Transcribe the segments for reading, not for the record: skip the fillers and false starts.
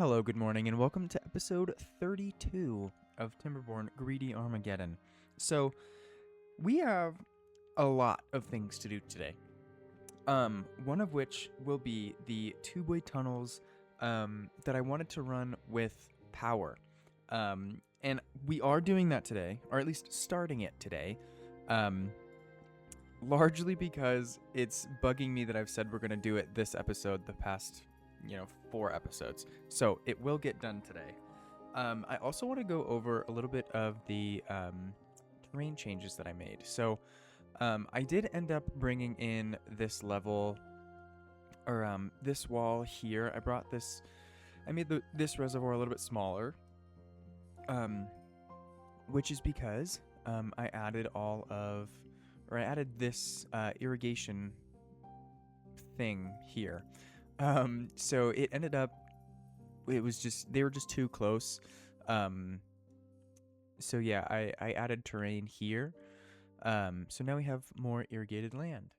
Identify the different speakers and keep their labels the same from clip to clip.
Speaker 1: Hello, good morning, and welcome to episode 32 of Timberborn Greedy Armageddon. So, we have a lot of things to do today. One of which will be the two-way tunnels that I wanted to run with power. And we are doing that today, or at least starting it today. Largely because it's bugging me that I've said we're going to do it this episode the past 4 episodes. So it will get done today. I also want to go over a little bit of the terrain changes that I made. So I did end up bringing in this level, or this wall here. I made this reservoir a little bit smaller, which is because I added I added this irrigation thing here. So it ended up, they were just too close. So yeah, I added terrain here. So now we have more irrigated land.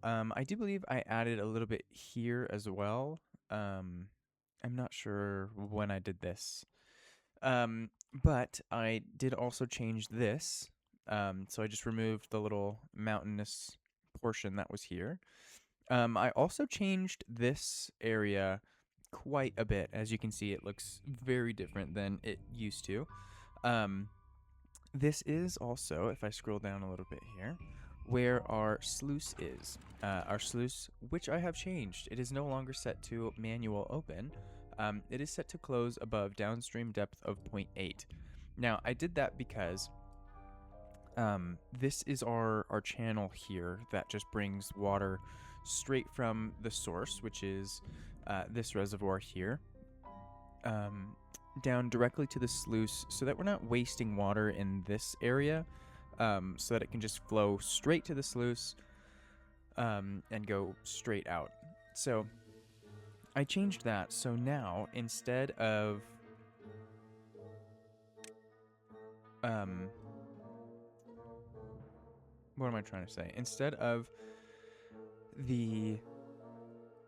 Speaker 1: I do believe I added a little bit here as well. I'm not sure when I did this. But I did also change this. So I just removed the little mountainous portion that was here. I also changed this area quite a bit. As you can see, it looks very different than it used to. This is also, if I scroll down a little bit here, where our sluice is. Our sluice, which I have changed. It is no longer set to manual open. It is set to close above downstream depth of 0.8. Now, I did that because this is our channel here that just brings water straight from the source, which is this reservoir here, down directly to the sluice, so that we're not wasting water in this area, so that it can just flow straight to the sluice and go straight out. So I changed that, so now instead of what am I trying to say? Instead of the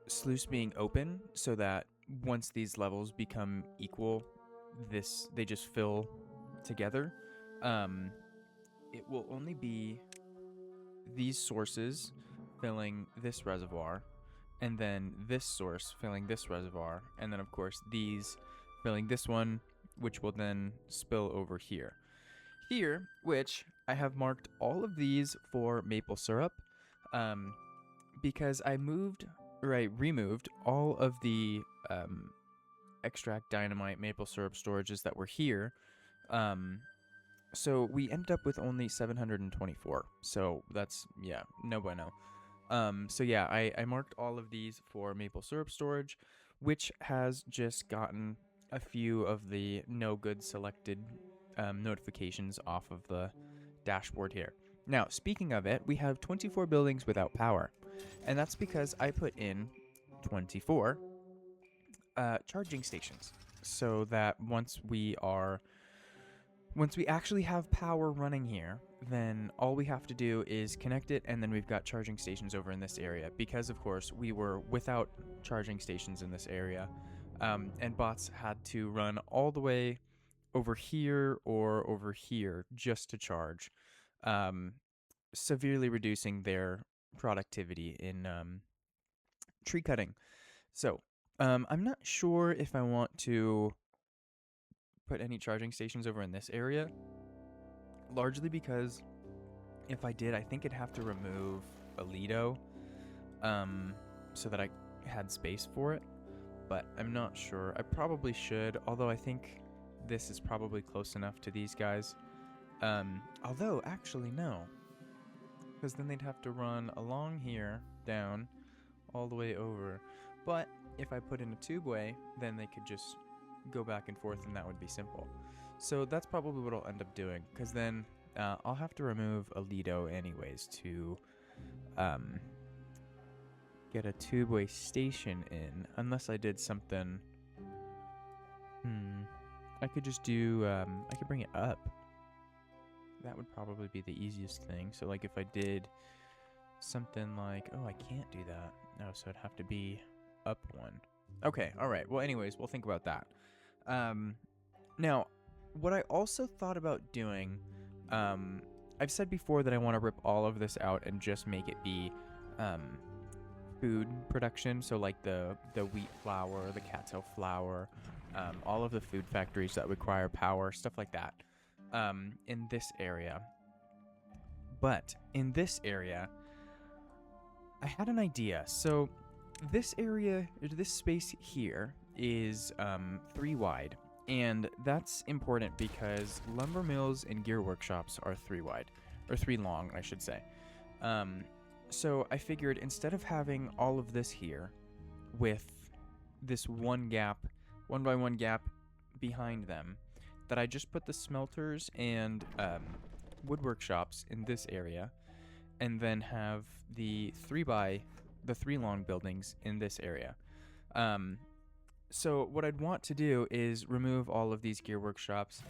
Speaker 1: sluice being open, so that once these levels become equal, they just fill together, it will only be these sources filling this reservoir, and then this source filling this reservoir, and then of course these filling this one, which will then spill over here. Which I have marked all of these for maple syrup, because I removed all of the extract dynamite maple syrup storages that were here. So we ended up with only 724. So that's, no bueno. So yeah, I marked all of these for maple syrup storage, which has just gotten a few of the no good selected notifications off of the dashboard here. Now, speaking of it, we have 24 buildings without power, and that's because I put in 24 charging stations, so that once we actually have power running here, then all we have to do is connect it, and then we've got charging stations over in this area, because of course we were without charging stations in this area, and bots had to run all the way over here or over here just to charge, severely reducing their productivity in tree cutting. So I'm not sure if I want to put any charging stations over in this area, largely because if I did, I think I'd have to remove a Lido, so that I had space for it, but I'm not sure. I probably should, although I think this is probably close enough to these guys. Although, actually, no. Because then they'd have to run along here, down, all the way over. But if I put in a tubeway, then they could just go back and forth, and that would be simple. So that's probably what I'll end up doing. Because then I'll have to remove a Lido anyways to get a tubeway station in. Unless I did something... I could just do, I could bring it up. That would probably be the easiest thing. So, like, if I did something like, oh, I can't do that. No, so it'd have to be up one. Okay, alright. Well, anyways, we'll think about that. Now, what I also thought about doing, I've said before that I want to rip all of this out and just make it be um, food production. So like the wheat flour, the cattail flour, all of the food factories that require power, stuff like that, in this area. But in this area, I had an idea. So this area, this space here is 3 wide. And that's important because lumber mills and gear workshops are 3 wide, or 3 long, I should say. So I figured instead of having all of this here with this one by one gap behind them, that I just put the smelters and wood workshops in this area, and then have the 3 long buildings in this area. So what I'd want to do is remove all of these gear workshops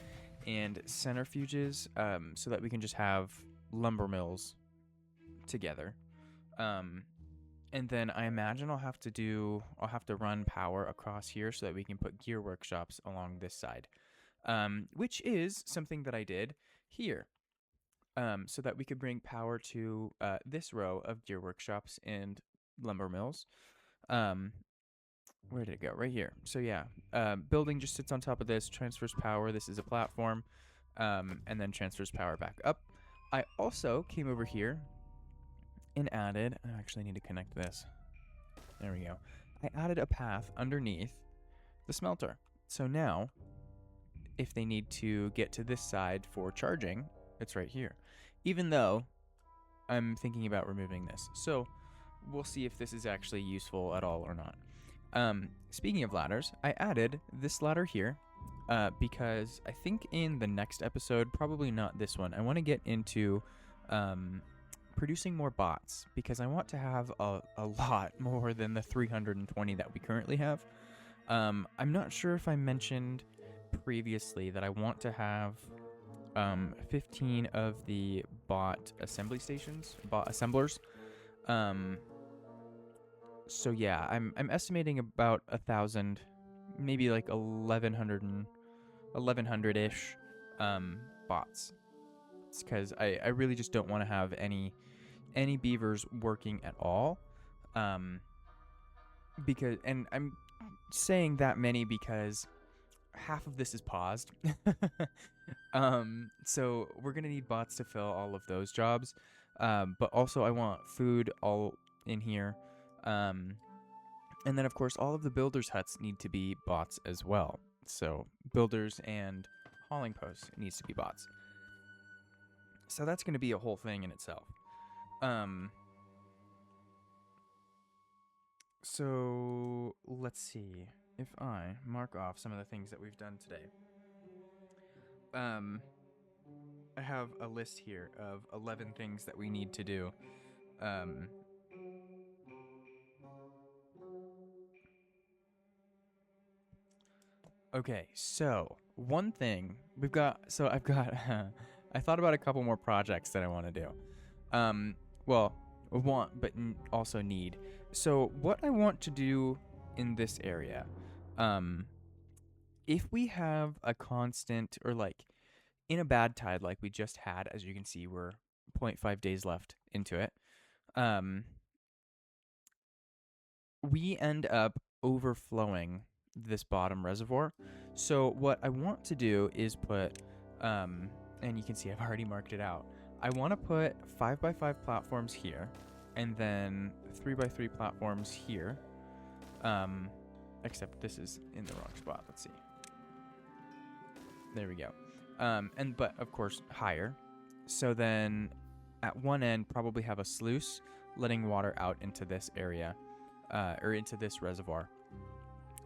Speaker 1: and centrifuges, so that we can just have lumber mills together. And then I imagine I'll have to run power across here so that we can put gear workshops along this side, which is something that I did here, so that we could bring power to this row of gear workshops and lumber mills. Where did it go? Right here. So yeah, building just sits on top of this, transfers power. This is a platform, and then transfers power back up. I also came over here and added, I actually need to connect this. There we go. I added a path underneath the smelter. So now, if they need to get to this side for charging, it's right here. Even though I'm thinking about removing this. So we'll see if this is actually useful at all or not. Speaking of ladders, I added this ladder here, because I think in the next episode, probably not this one, I want to get into, producing more bots, because I want to have a lot more than the 320 that we currently have. I'm not sure if I mentioned previously that I want to have, 15 of the bot assembly stations, bot assemblers. So yeah, I'm estimating about 1,000, maybe like 1,100-ish bots. It's because I really just don't want to have any beavers working at all. Because, and I'm saying that many because half of this is paused. So we're gonna need bots to fill all of those jobs. But also I want food all in here. And then of course all of the builders' huts need to be bots as well. So builders and hauling posts needs to be bots. So that's going to be a whole thing in itself. So let's see if I mark off some of the things that we've done today. I have a list here of 11 things that we need to do. Okay, so one thing I've got, I thought about a couple more projects that I want to do. Well, want, but also need. So what I want to do in this area, if we have a constant, or like in a bad tide like we just had, as you can see, we're 0.5 days left into it, we end up overflowing this bottom reservoir. So what I want to do is put, and you can see I've already marked it out. I want to put 5x5 platforms here, and then 3x3 platforms here. Except this is in the wrong spot. Let's see. There we go. But of course higher. So then at one end probably have a sluice letting water out into this area, or into this reservoir.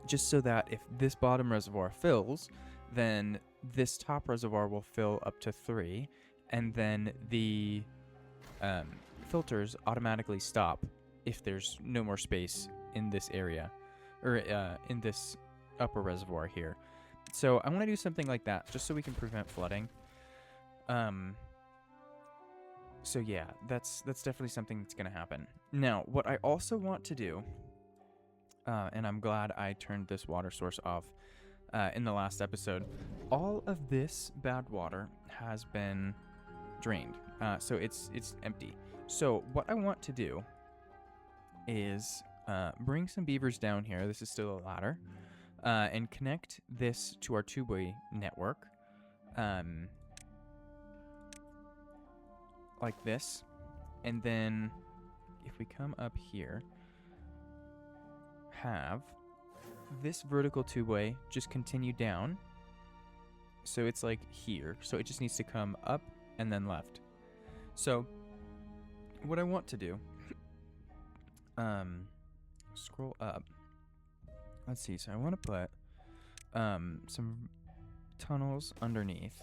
Speaker 1: Just so that if this bottom reservoir fills, then this top reservoir will fill up to 3, and then the filters automatically stop if there's no more space in this area, or in this upper reservoir here. So I want to do something like that, just so we can prevent flooding. So yeah, that's definitely something that's going to happen. Now, what I also want to do, and I'm glad I turned this water source off, in the last episode, all of this bad water has been drained. So it's empty. So what I want to do is bring some beavers down here. This is still a ladder. And connect this to our two-way network. Like this. And then if we come up here, have this vertical two-way just continue down. So it's like here. So it just needs to come up and then left. So what I want to do, scroll up. Let's see. So I want to put some tunnels underneath.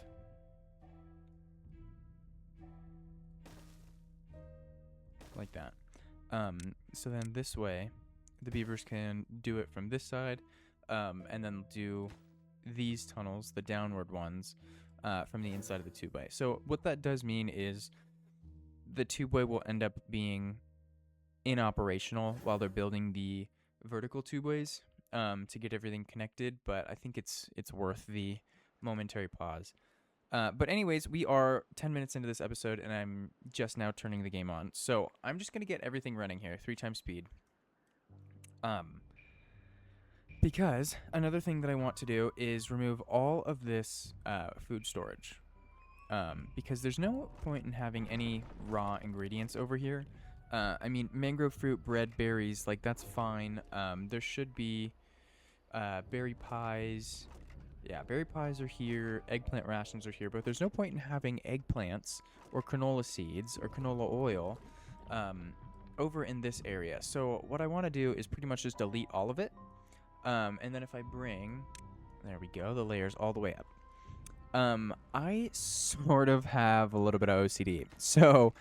Speaker 1: Like that. So then this way, the beavers can do it from this side, and then do these tunnels, the downward ones, from the inside of the two-way. So what that does mean is the two-way will end up being inoperational while they're building the vertical two-ways to get everything connected, but I think it's worth the momentary pause. But anyways, we are 10 minutes into this episode, and I'm just now turning the game on. So I'm just going to get everything running here, 3 times speed. Because another thing that I want to do is remove all of this food storage. Because there's no point in having any raw ingredients over here. I mean, mangrove fruit, bread, berries, like that's fine. There should be berry pies. Yeah, berry pies are here, eggplant rations are here, but there's no point in having eggplants or canola seeds or canola oil over in this area. So what I want to do is pretty much just delete all of it. And then if I bring, there we go, the layers all the way up. I sort of have a little bit of OCD. So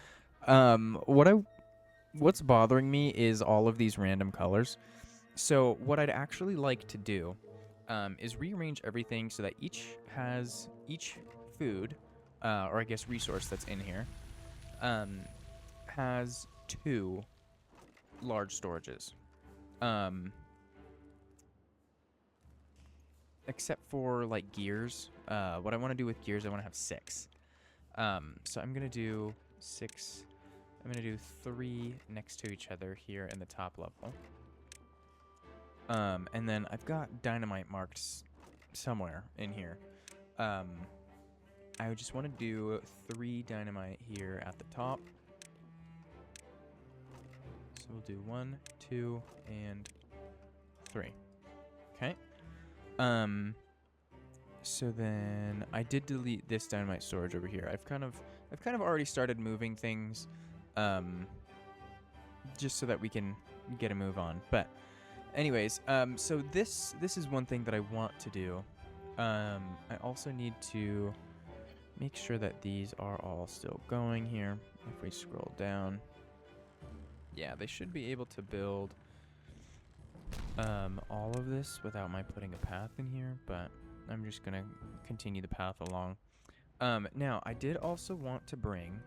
Speaker 1: what's bothering me is all of these random colors. So what I'd actually like to do is rearrange everything so that each food, or I guess resource that's in here, has 2 large storages. Except for like gears. What I want to do with gears, I want to have 6. So I'm going to do 6. I'm going to do 3 next to each other here in the top level. And then I've got dynamite marked somewhere in here. I just want to do 3 dynamite here at the top. So we'll do 1, 2, and 3. Okay. So then I did delete this dynamite storage over here. I've kind of already started moving things, just so that we can get a move on. But anyways, so this is one thing that I want to do. I also need to make sure that these are all still going here. If we scroll down, yeah, they should be able to build all of this without my putting a path in here, but I'm just gonna continue the path along. Now I did also want to bring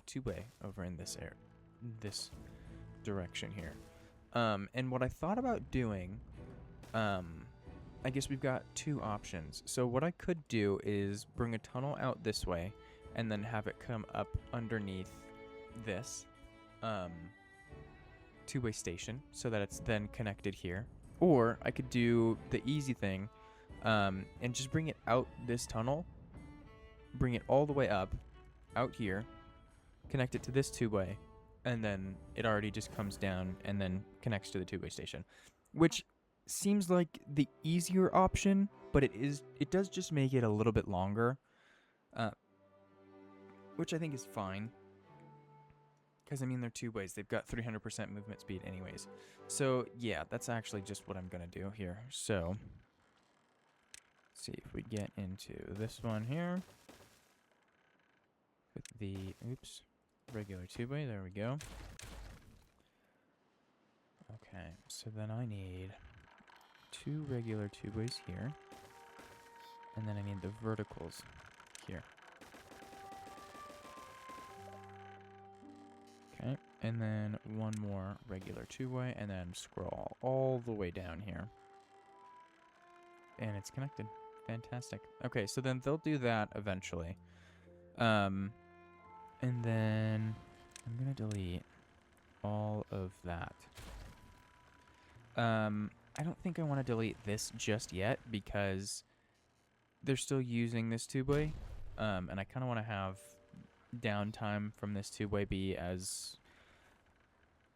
Speaker 1: two-way over in this direction here. And what I thought about doing, I guess we've got 2 options. So what I could do is bring a tunnel out this way and then have it come up underneath this two-way station so that it's then connected here. Or I could do the easy thing and just bring it out this tunnel, bring it all the way up out here, connect it to this two-way, and then it already just comes down and then connects to the two-way station, which seems like the easier option, but it does just make it a little bit longer, which I think is fine. Because, I mean, they're 2 ways. They've got 300% movement speed anyways. So, yeah, that's actually just what I'm going to do here. So, let's see if we get into this one here. With the, regular 2-way. There we go. Okay, so then I need 2 regular 2-ways here. And then I need the verticals here. Okay, and then 1 more regular 2-way, and then scroll all the way down here. And it's connected. Fantastic. Okay, so then they'll do that eventually. And then I'm going to delete all of that. I don't think I want to delete this just yet because they're still using this tubeway. And I kind of want to have downtime from this tubeway be as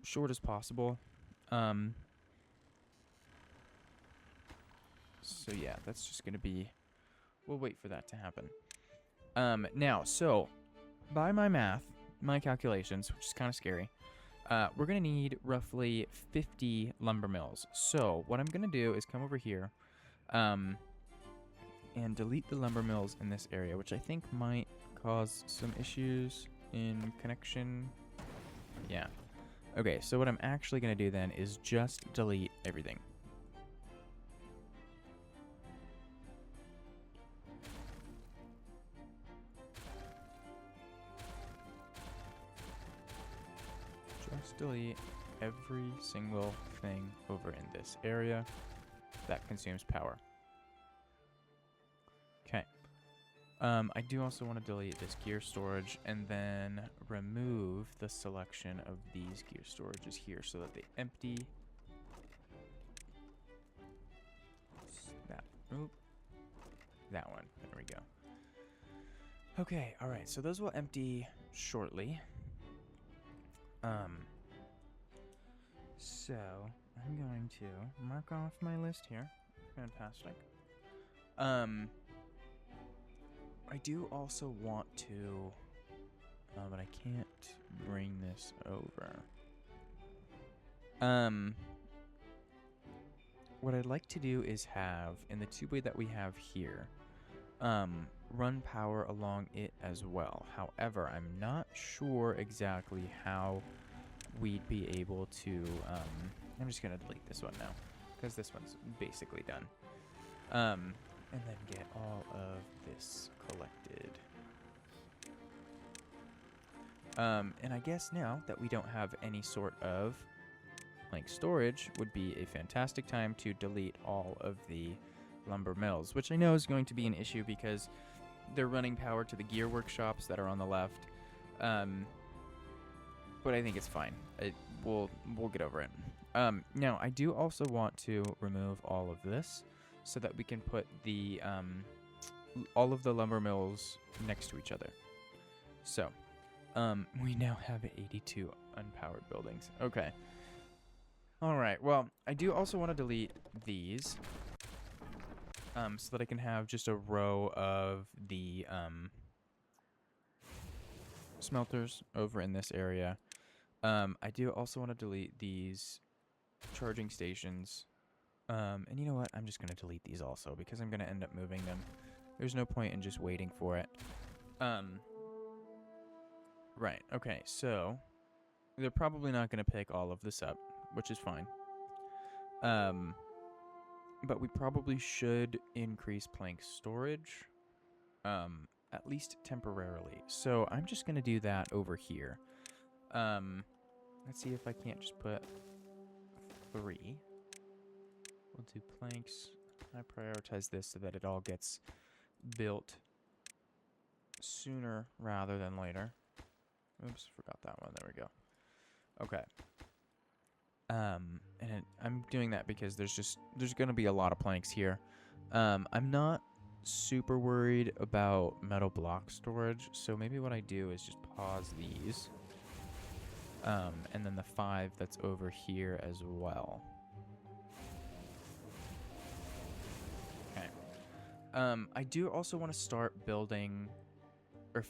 Speaker 1: short as possible. So yeah, that's just going to be... We'll wait for that to happen. Now, so, by my math, my calculations, which is kind of scary, we're going to need roughly 50 lumber mills. So, what I'm going to do is come over here and delete the lumber mills in this area, which I think might cause some issues in connection. Yeah. Okay, so what I'm actually going to do then is just delete everything. Just delete every single thing over in this area that consumes power. Okay. I do also want to delete this gear storage and then remove the selection of these gear storages here so that they empty. That one. There we go. Okay, alright, so those will empty shortly. So I'm going to mark off my list here. Fantastic. I do also want to, but I can't bring this over. What I'd like to do is have, in the tubeway that we have here, run power along it as well. However, I'm not sure exactly how we'd be able to, I'm just going to delete this one now, because this one's basically done. And then get all of this collected. And I guess now that we don't have any sort of plank storage would be a fantastic time to delete all of the lumber mills, which I know is going to be an issue because they're running power to the gear workshops that are on the left. But I think it's fine. We'll get over it. Now, I do also want to remove all of this so that we can put the all of the lumber mills next to each other. So, we now have 82 unpowered buildings. Okay. All right. Well, I do also want to delete these so that I can have just a row of the smelters over in this area. I do also want to delete these charging stations. And you know what? I'm just going to delete these also because I'm going to end up moving them. There's no point in just waiting for it. Right. Okay. So they're probably not going to pick all of this up, which is fine. But we probably should increase plank storage, at least temporarily. So I'm just going to do that over here. Let's see if I can't just put 3. We'll do planks. I prioritize this so that it all gets built sooner rather than later. Oops, forgot that one. There we go. Okay. And I'm doing that because there's going to be a lot of planks here. I'm not super worried about metal block storage, so maybe what I do is just pause these. And then the 5 that's over here as well. Okay. I do also want to start building, or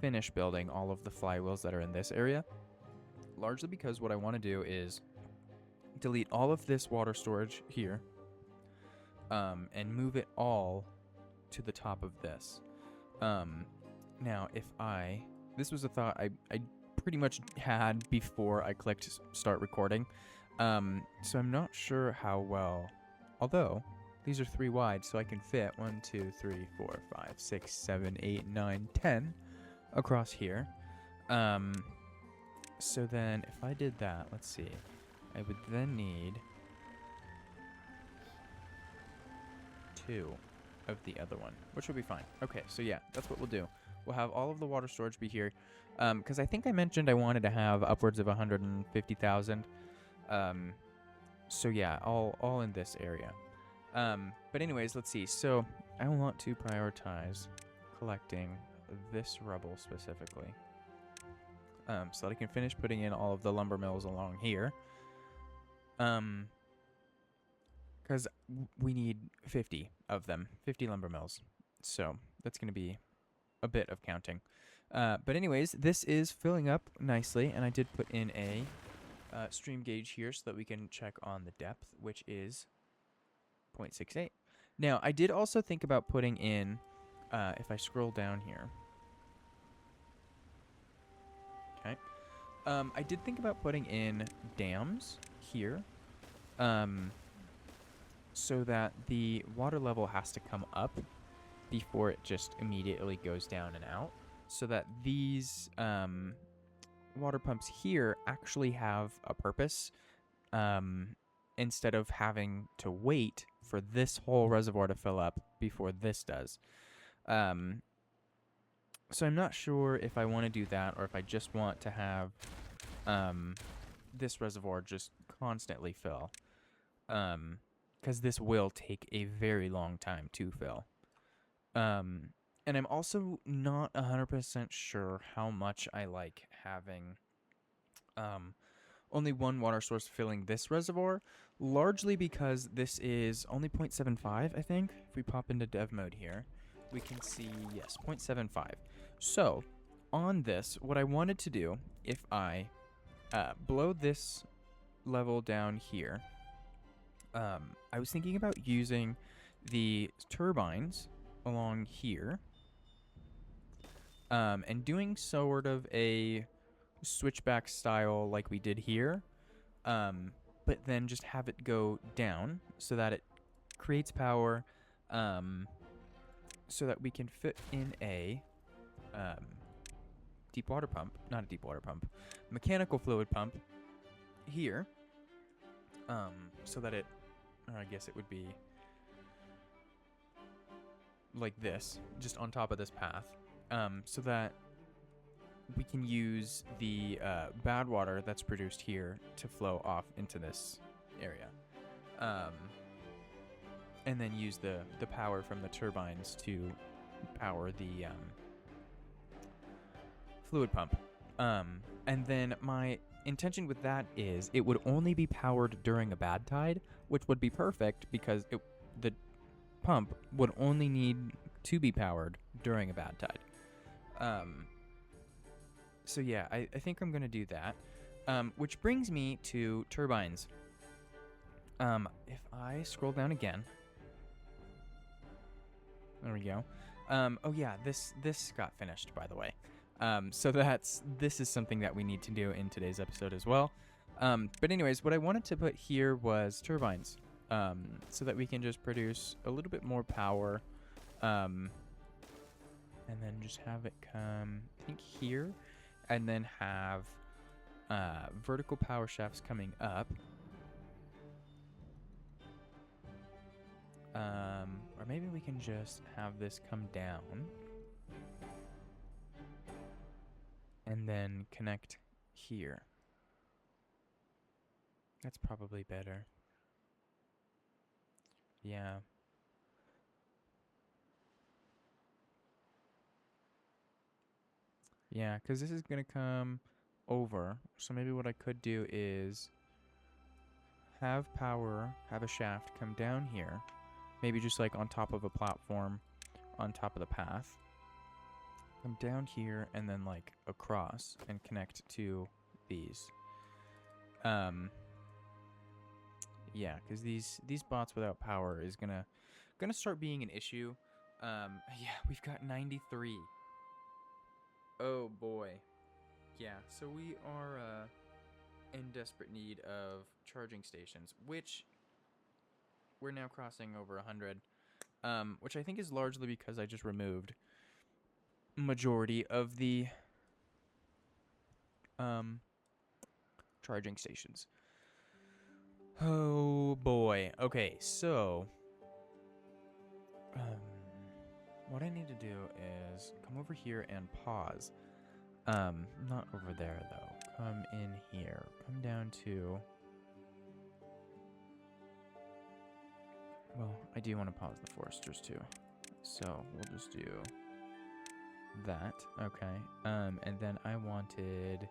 Speaker 1: finish building all of the flywheels that are in this area. Largely because what I want to do is delete all of this water storage here. And move it all to the top of this. Now, this was a thought I pretty much had before I clicked start recording. So I'm not sure how well, although these are 3 wide, so I can fit 1, 2, 3, 4, 5, 6, 7, 8, 9, 10 across here. So then if I did that, let's see, I would then need 2 of the other one, which will be fine. Okay, so yeah, that's what we'll do. We'll have all of the water storage be here. Because I think I mentioned I wanted to have upwards of 150,000. So yeah, all in this area. But anyways, let's see. So I want to prioritize collecting this rubble specifically. So that I can finish putting in all of the lumber mills along here. Because we need 50 of them, 50 lumber mills. So that's going to be a bit of counting. But anyways, this is filling up nicely, and I did put in a stream gauge here so that we can check on the depth, which is 0.68. Now, I did also think about putting in, if I scroll down here. Okay. I did think about putting in dams here, so that the water level has to come up before it just immediately goes down and out, so that these water pumps here actually have a purpose, instead of having to wait for this whole reservoir to fill up before this does. So I'm not sure if I want to do that or if I just want to have this reservoir just constantly fill, because this will take a very long time to fill. And I'm also not 100% sure how much I like having only one water source filling this reservoir, largely because this is only 0.75, I think. If we pop into dev mode here, we can see, yes, 0.75. So, on this, what I wanted to do, if I blow this level down here, I was thinking about using the turbines along here, and doing sort of a switchback style like we did here, but then just have it go down so that it creates power, so that we can fit in a deep water pump, not a deep water pump, mechanical fluid pump here, so that it, or I guess it would be like this, just on top of this path, so that we can use the bad water that's produced here to flow off into this area, and then use the power from the turbines to power the fluid pump. And then my intention with that is it would only be powered during a bad tide, which would be perfect because the pump would only need to be powered during a bad tide. So yeah, I think I'm going to do that. Which brings me to turbines. If I scroll down again. There we go. Oh yeah, this got finished, by the way. So this is something that we need to do in today's episode as well. But anyways, what I wanted to put here was turbines, so that we can just produce a little bit more power, and then just have it come, I think, here, and then have vertical power shafts coming up. Or maybe we can just have this come down and then connect here. That's probably better. Yeah. Yeah, because this is going to come over. So maybe what I could do is have a shaft come down here. Maybe just like on top of a platform, on top of the path. Come down here and then like across and connect to these. Yeah, because these bots without power is gonna start being an issue. Yeah, we've got 93. Oh boy. Yeah, so we are in desperate need of charging stations, which we're now crossing over 100, which I think is largely because I just removed majority of the charging stations. Oh boy. Okay, so What I need to do is come over here and pause. Not over there, though. Come in here. Come down to... Well, I do want to pause the foresters, too. So, we'll just do that. Okay. And then I wanted...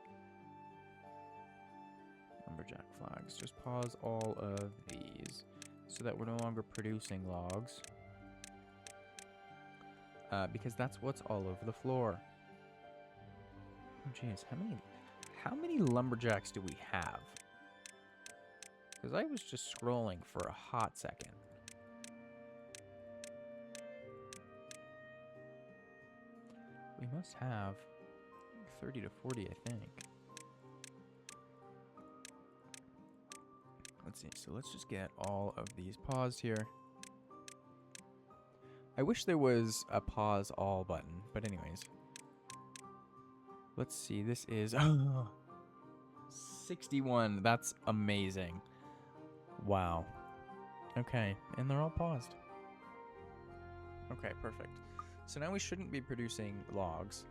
Speaker 1: lumberjack flags. Just pause all of these so that we're no longer producing logs. Because that's what's all over the floor. Oh, jeez. How many lumberjacks do we have? Because I was just scrolling for a hot second. We must have 30 to 40, I think. Let's see. So let's just get all of these paused here. I wish there was a pause all button, but anyways. Let's see. This is 61. That's amazing. Wow. Okay, and they're all paused. Okay, perfect. So now we shouldn't be producing logs.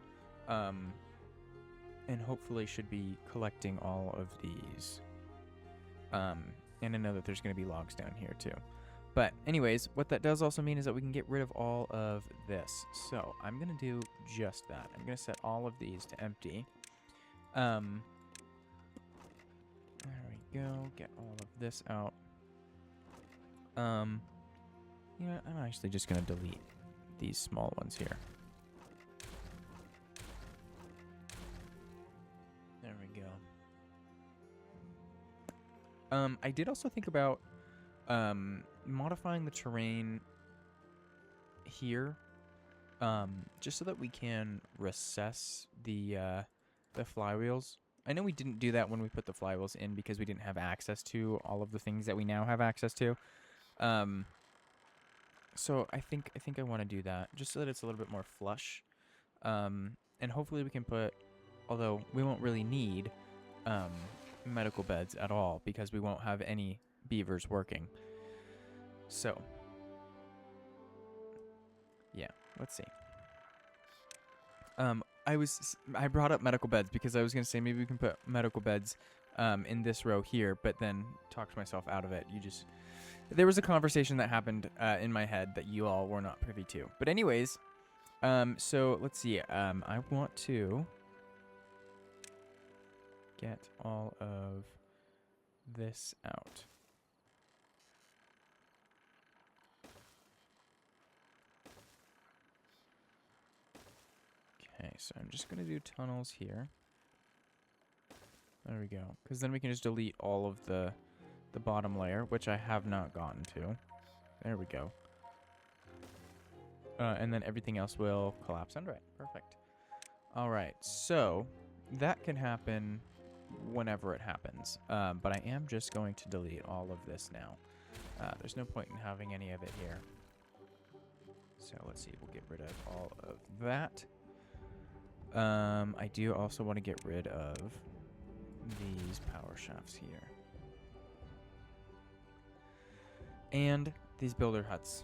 Speaker 1: And hopefully should be collecting all of these. And I know that there's going to be logs down here too. But anyways, what that does also mean is that we can get rid of all of this. So I'm going to do just that. I'm going to set all of these to empty. There we go. Get all of this out. You know, I'm actually just going to delete these small ones here. There we go. I did also think about modifying the terrain here, just so that we can recess the flywheels. I know we didn't do that when we put the flywheels in because we didn't have access to all of the things that we now have access to. So I think I want to do that just so that it's a little bit more flush, and hopefully we can put, although we won't really need medical beds at all because we won't have any beavers working. So, yeah, let's see. I brought up medical beds because I was going to say maybe we can put medical beds in this row here, but then talked myself out of it. There was a conversation that happened in my head that you all were not privy to. But anyways, so let's see. I want to get all of this out. Okay, so I'm just going to do tunnels here. There we go. Because then we can just delete all of the bottom layer, which I have not gotten to. There we go. And then everything else will collapse under it. Perfect. All right, so that can happen whenever it happens. But I am just going to delete all of this now. There's no point in having any of it here. So let's see, we'll get rid of all of that. I do also want to get rid of these power shafts here. And these builder huts.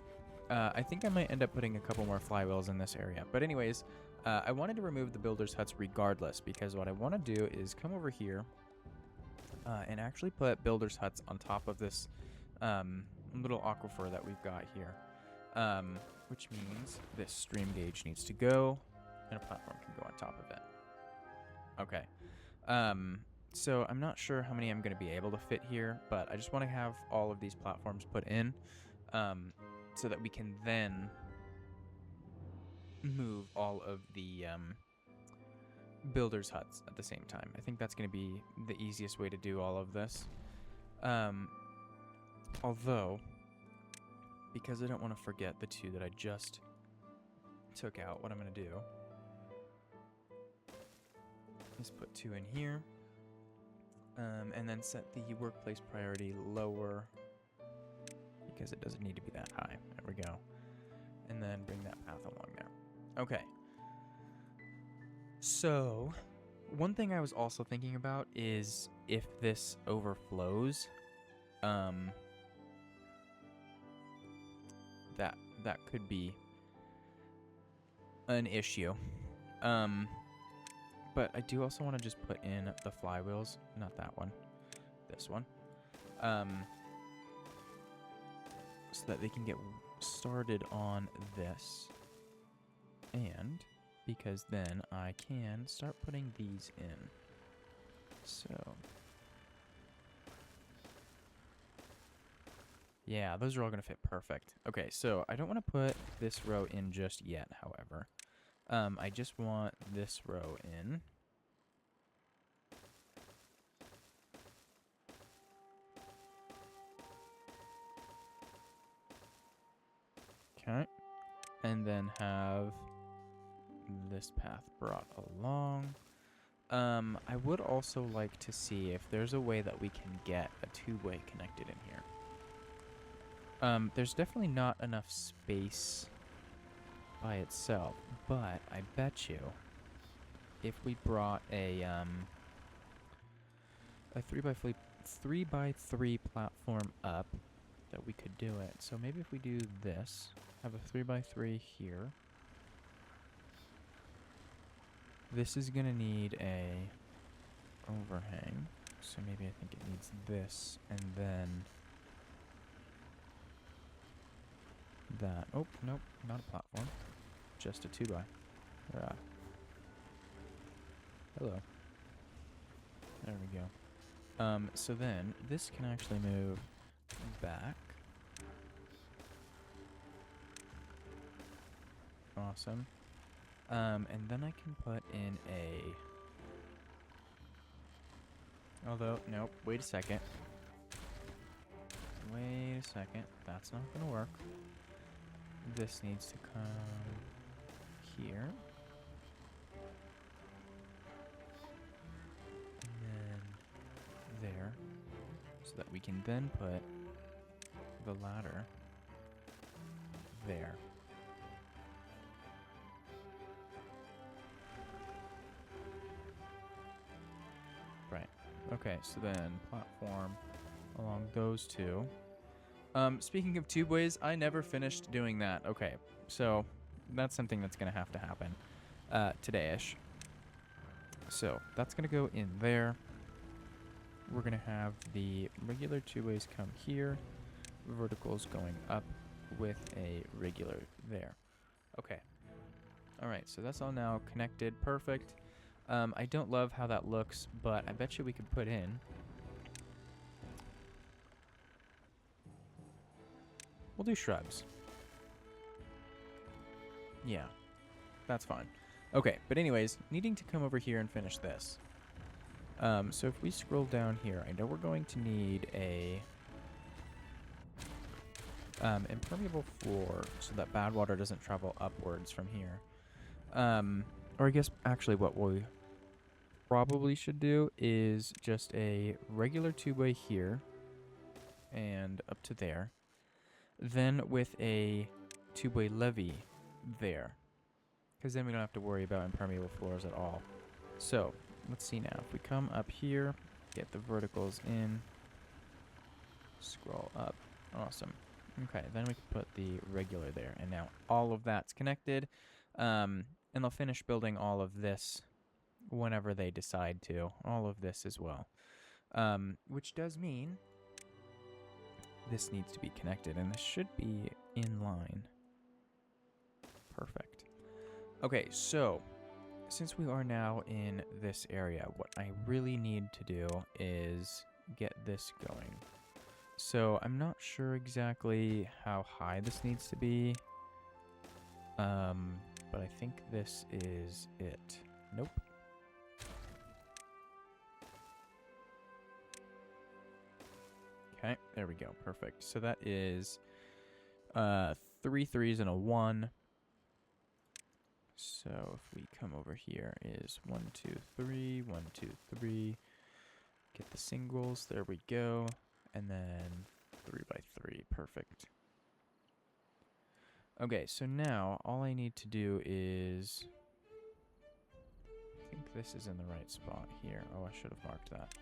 Speaker 1: I think I might end up putting a couple more flywheels in this area. But anyways, I wanted to remove the builder's huts regardless, because what I want to do is come over here and actually put builder's huts on top of this little aquifer that we've got here. Which means this stream gauge needs to go, and a platform can go on top of it. Okay. So I'm not sure how many I'm going to be able to fit here, but I just want to have all of these platforms put in so that we can then move all of the builder's huts at the same time. I think that's going to be the easiest way to do all of this. Although, because I don't want to forget the two that I just took out, what I'm going to do is put 2 in here, and then set the workplace priority lower because it doesn't need to be that high. There we go. And then bring that path along there. Okay. So, one thing I was also thinking about is if this overflows, that that could be an issue. But I do also want to just put in the flywheels, not that one, this one, so that they can get started on this. And because then I can start putting these in. So yeah, those are all going to fit perfect. Okay, so I don't want to put this row in just yet, however. I just want this row in. Okay. And then have this path brought along. I would also like to see if there's a way that we can get a two-way connected in here. There's definitely not enough space by itself, but I bet you if we brought a 3x3 platform up, that we could do it. So maybe if we do this, have a 3x3 here. This is gonna need a overhang, so maybe I think it needs this, and then that. Oh, nope, not a platform. Just a 2x. Hello. There we go. So then, this can actually move back. Awesome. And then I can put in a... Although, nope, wait a second. Wait a second. That's not gonna work. This needs to come here. And then there. So that we can then put the ladder there. Right. Okay, so then platform along those two. Speaking of tubeways, I never finished doing that. Okay, so that's something that's going to have to happen today-ish. So that's going to go in there. We're going to have the regular tubeways come here. Verticals going up with a regular there. Okay. All right, so that's all now connected. Perfect. I don't love how that looks, but I bet you we could put in... We'll do shrubs. Yeah, that's fine. Okay, but anyways, needing to come over here and finish this. So if we scroll down here, I know we're going to need a impermeable floor so that bad water doesn't travel upwards from here. Or I guess actually what we probably should do is just a regular two-way here and up to there. Then with a two-way levee there. Because then we don't have to worry about impermeable floors at all. So, let's see now. If we come up here, get the verticals in, scroll up. Awesome. Okay, then we can put the regular there. And now all of that's connected. And they'll finish building all of this whenever they decide to. All of this as well. Which does mean... this needs to be connected, and this should be in line. Perfect. Okay, so since we are now in this area, what I really need to do is get this going. So I'm not sure exactly how high this needs to be, but I think this is it. Nope. Okay, there we go. Perfect. So that is 3 3s and a 1. So if we come over here is 1 2 3, 1 2 3. Get the singles. There we go. And then 3 by 3. Perfect. Okay, so now all I need to do is... I think this is in the right spot here. Oh, I should have marked that.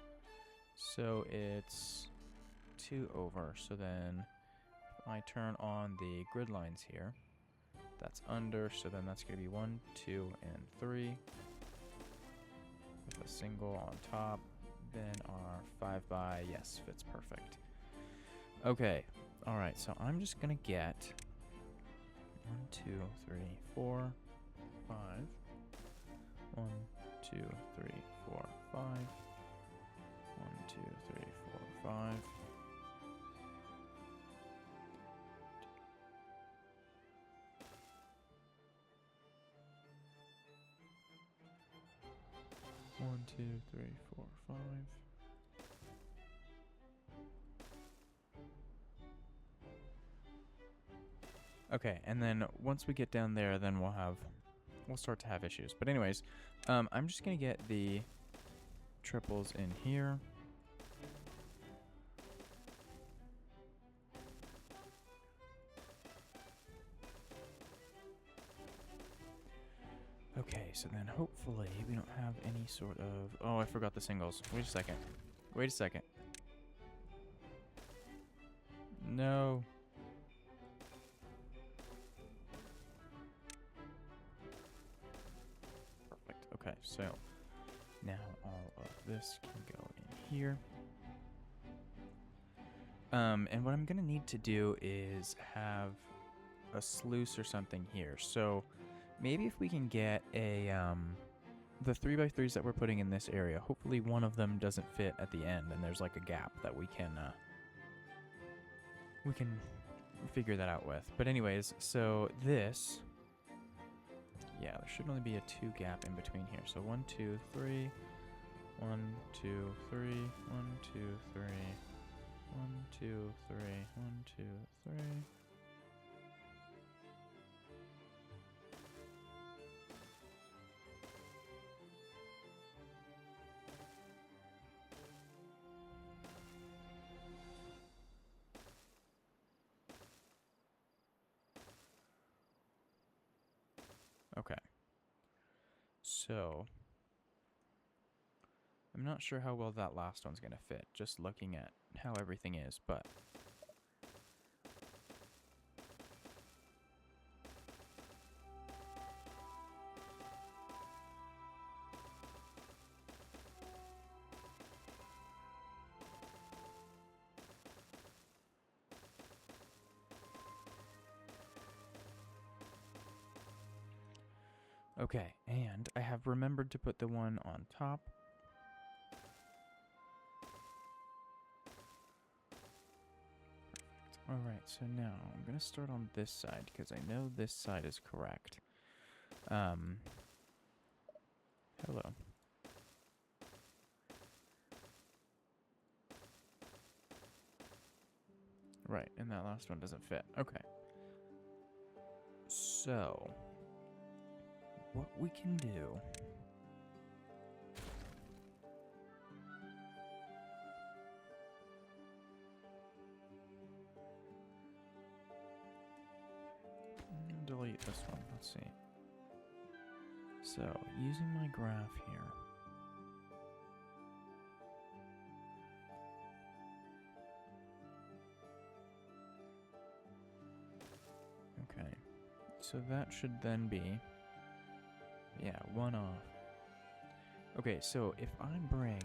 Speaker 1: So it's 2 over. So then I turn on the grid lines here. That's under, so then that's going to be 1, 2, and 3. With a single on top. Then our 5x, yes, fits perfect. Okay, alright, so I'm just going to get 1, 2, 3, 4, 5. 1, 2, 3, 4, 5. 1, 2, 3, 4, 5. 1, 2, 3, 4, 5. Okay, and then once we get down there, then we'll start to have issues. But anyways, I'm just gonna get the triples in here. Okay, so then hopefully we don't have any sort of... Oh, I forgot the singles. Wait a second. Wait a second. No. Perfect. Okay, so now all of this can go in here. And what I'm going to need to do is have a sluice or something here. So maybe if we can get a the 3x3s that we're putting in this area, hopefully one of them doesn't fit at the end and there's like a gap that we can figure that out with. But anyways, so this, yeah, there should only be a 2 gap in between here. So 1, 2, 3, 1, 2, 3, 1, 2, 3, 1, 2, 3, 1, 2, 3. Okay. So I'm not sure how well that last one's going to fit, just looking at how everything is, but... Okay, and I have remembered to put the one on top. Alright, so now I'm going to start on this side, because I know this side is correct. Hello. Right, and that last one doesn't fit. Okay. So, what we can do... delete this one. Let's see. So, using my graph here. Okay. So that should then be... yeah, 1 off. Okay, so if I bring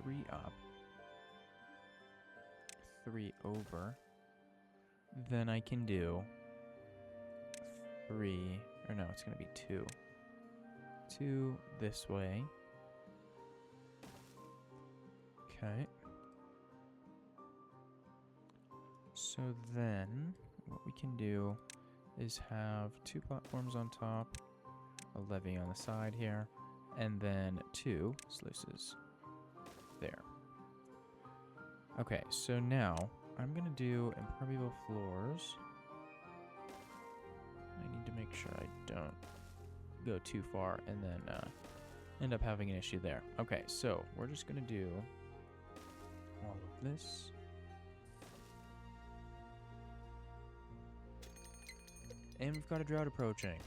Speaker 1: 3 up, 3 over, then I can do 3, or no, it's going to be 2. 2 this way. Okay. So then, what we can do is have 2 platforms on top, a levee on the side here, and then 2 sluices there. Okay, so now I'm going to do impermeable floors. I need to make sure I don't go too far and then end up having an issue there. Okay, so we're just going to do all of this. And we've got a drought approaching.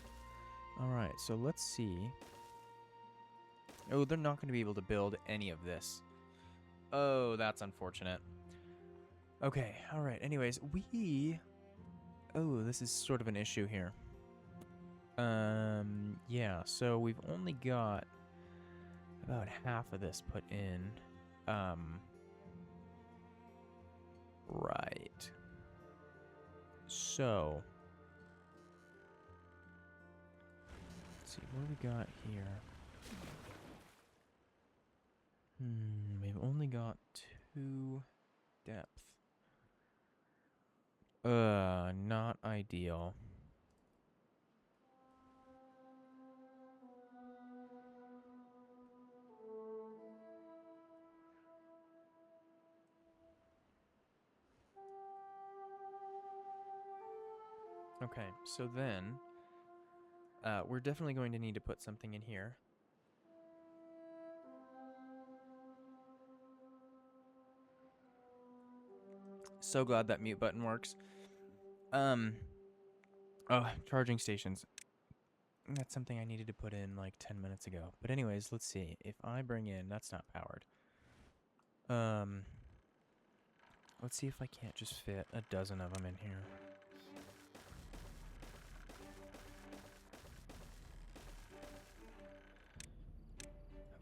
Speaker 1: Alright, so let's see. Oh, they're not going to be able to build any of this. Oh, that's unfortunate. Okay, alright. Anyways, oh, this is sort of an issue here. Yeah, so we've only got about half of this put in. Right. So, let's see, what do we got here? We've only got 2 depth. Not ideal. Okay, so then, we're definitely going to need to put something in here. So glad that mute button works. Oh, charging stations. That's something I needed to put in like 10 minutes ago. But anyways, let's see. If I bring in, that's not powered. Let's see if I can't just fit a dozen of them in here.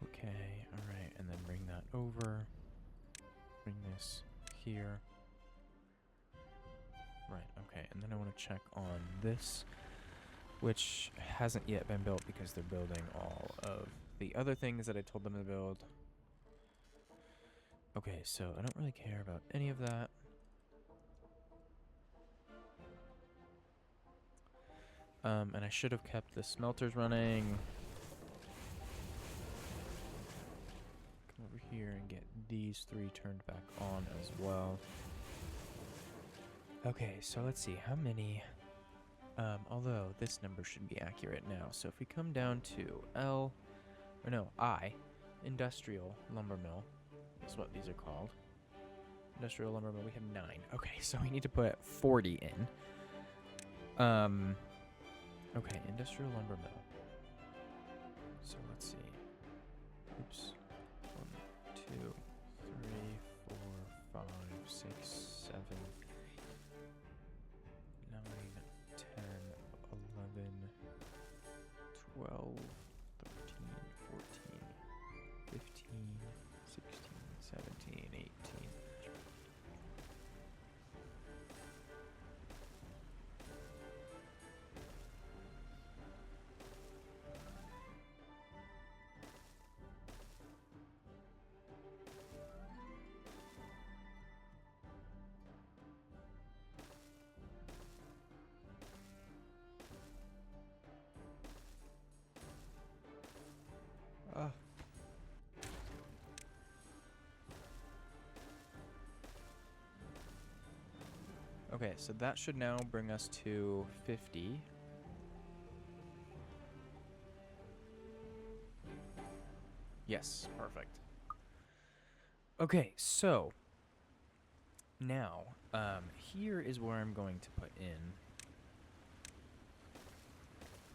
Speaker 1: Okay, alright, and then bring that over. Bring this here. Right, okay, and then I want to check on this, which hasn't yet been built because they're building all of the other things that I told them to build. Okay, so I don't really care about any of that. And I should have kept the smelters running. Come over here and get these 3 turned back on as well. Okay, so let's see, how many... although this number should be accurate now. So if we come down to I, Industrial Lumber Mill, is what these are called. Industrial Lumber Mill, we have 9. Okay, so we need to put 40 in. Okay, Industrial Lumber Mill. So let's see. Oops. 1, 2, 3, 4, 5, 6, 7, 9, 10, 11, 12, 13, 14, 15, 16, 17, 18. Okay, so that should now bring us to 50. Yes, perfect. Okay, so now, here is where I'm going to put in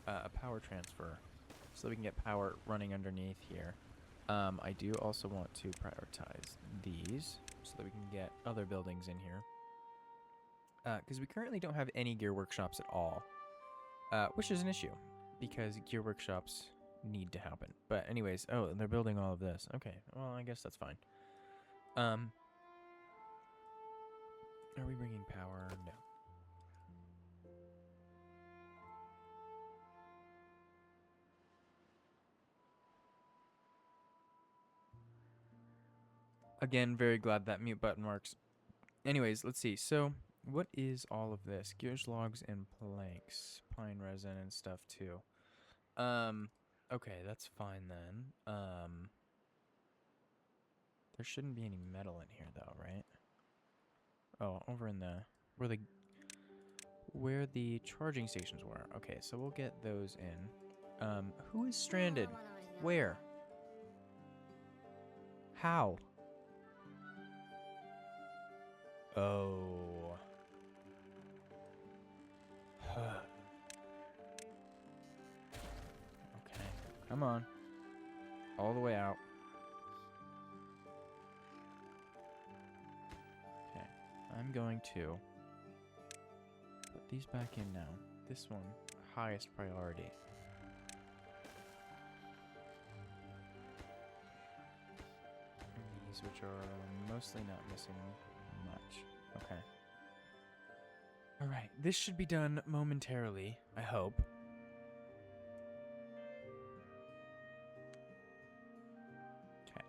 Speaker 1: a power transfer so we can get power running underneath here. I do also want to prioritize these so that we can get other buildings in here. Because we currently don't have any gear workshops at all, which is an issue because gear workshops need to happen. But anyways, oh, they're building all of this. Okay, well, I guess that's fine. Are we bringing power? No. Again, very glad that mute button works. Anyways, let's see. So, what is all of this? Gears, logs, and planks. Pine resin and stuff, too. Okay, that's fine then. There shouldn't be any metal in here, though, right? Oh, over in the... Where the charging stations were. Okay, so we'll get those in. Who is stranded? Where? How? Oh. Okay, come on. All the way out. Okay, I'm I'm going to put these back in now. This one, highest priority. And these, which are mostly not missing much. Okay. Alright, this should be done momentarily, I hope. Okay.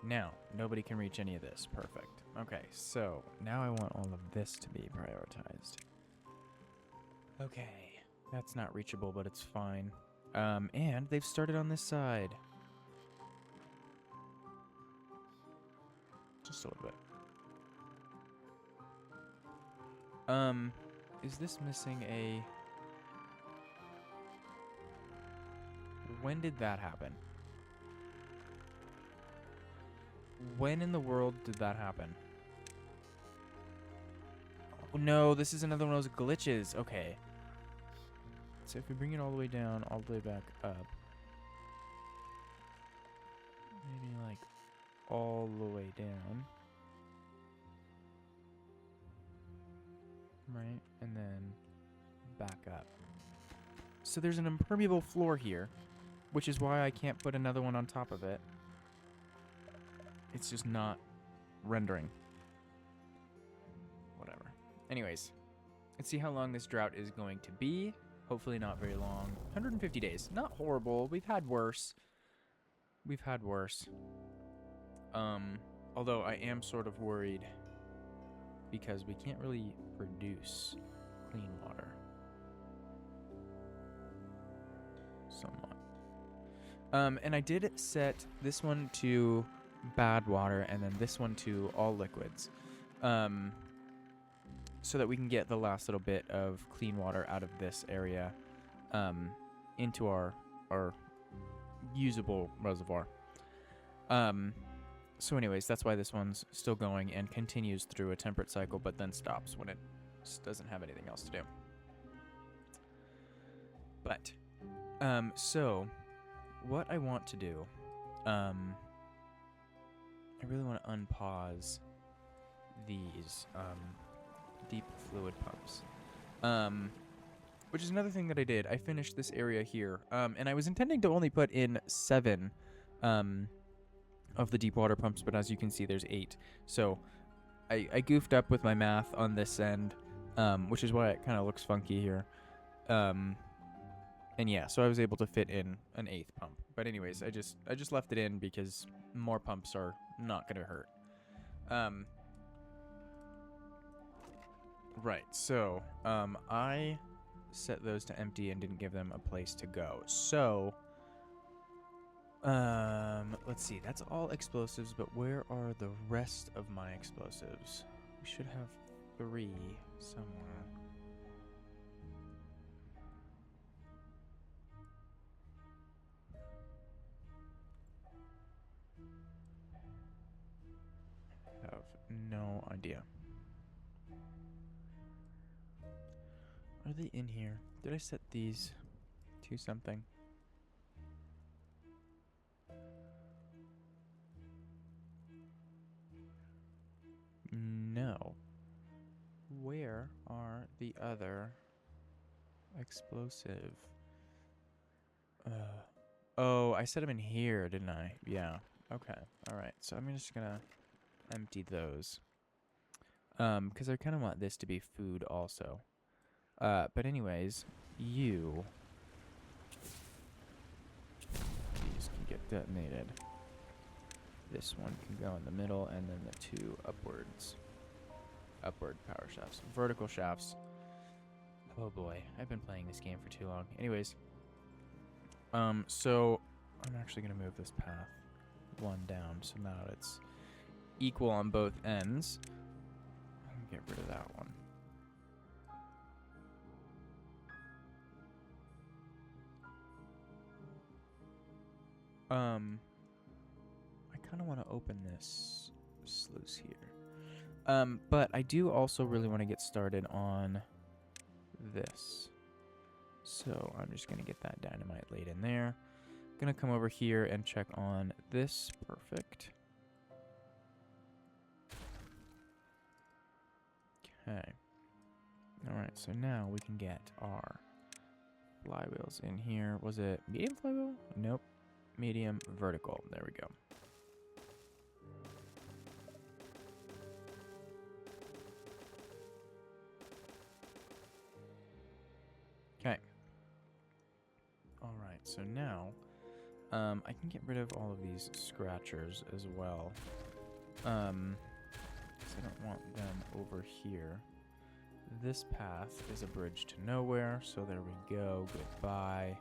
Speaker 1: Now, nobody can reach any of this. Perfect. Okay, so now I want all of this to be prioritized. Okay. That's not reachable, but it's fine. And they've started on this side. Just a little bit. Is this missing a... When did that happen? When in the world did that happen? Oh no, this is another one of those glitches. Okay. So if we bring it all the way down, all the way back up. Maybe like all the way down. Right, and then back up. So there's an impermeable floor here, which is why I can't put another one on top of it. It's just not rendering. Whatever. Anyways, let's see how long this drought is going to be. Hopefully not very long. 150 days. Not horrible. We've had worse. We've had worse. Although I am sort of worried because we can't really produce clean water. Somewhat. And I did set this one to bad water and then this one to all liquids. So that we can get the last little bit of clean water out of this area into our usable reservoir. So anyways, that's why this one's still going and continues through a temperate cycle, but then stops when it just doesn't have anything else to do. But, so, what I want to do, I really want to unpause these, deep fluid pumps. Which is another thing that I did. I finished this area here, and I was intending to only put in 7, of the deep water pumps, but as you can see, there's 8. So I goofed up with my math on this end, which is why it kind of looks funky here. And yeah, so I was able to fit in an 8th pump. But anyways, I just left it in because more pumps are not going to hurt. Right, so I set those to empty and didn't give them a place to go. So let's see, that's all explosives, but where are the rest of my explosives? We should have 3 somewhere. I have no idea. Are they in here? Did I set these to something? No. Where are the other explosive? Oh, I set them in here, didn't I? Yeah. Okay. All right. So I'm just gonna empty those. Because I kind of want this to be food also. But anyways, these can get detonated. This one can go in the middle, and then the 2 upwards. Upward power shafts. Vertical shafts. Oh boy, I've been playing this game for too long. Anyways, so I'm actually going to move this path 1 down, so now it's equal on both ends. Get rid of that one. I kind of want to open this sluice here. But I do also really want to get started on this. So I'm just going to get that dynamite laid in there. Going to come over here and check on this. Perfect. Okay. Alright, so now we can get our flywheels in here. Was it medium flywheel? Nope. Medium vertical. There we go. Okay. Alright, so now I can get rid of all of these scratchers as well. 'Cause I don't want them over here. This path is a bridge to nowhere, so there we go. Goodbye.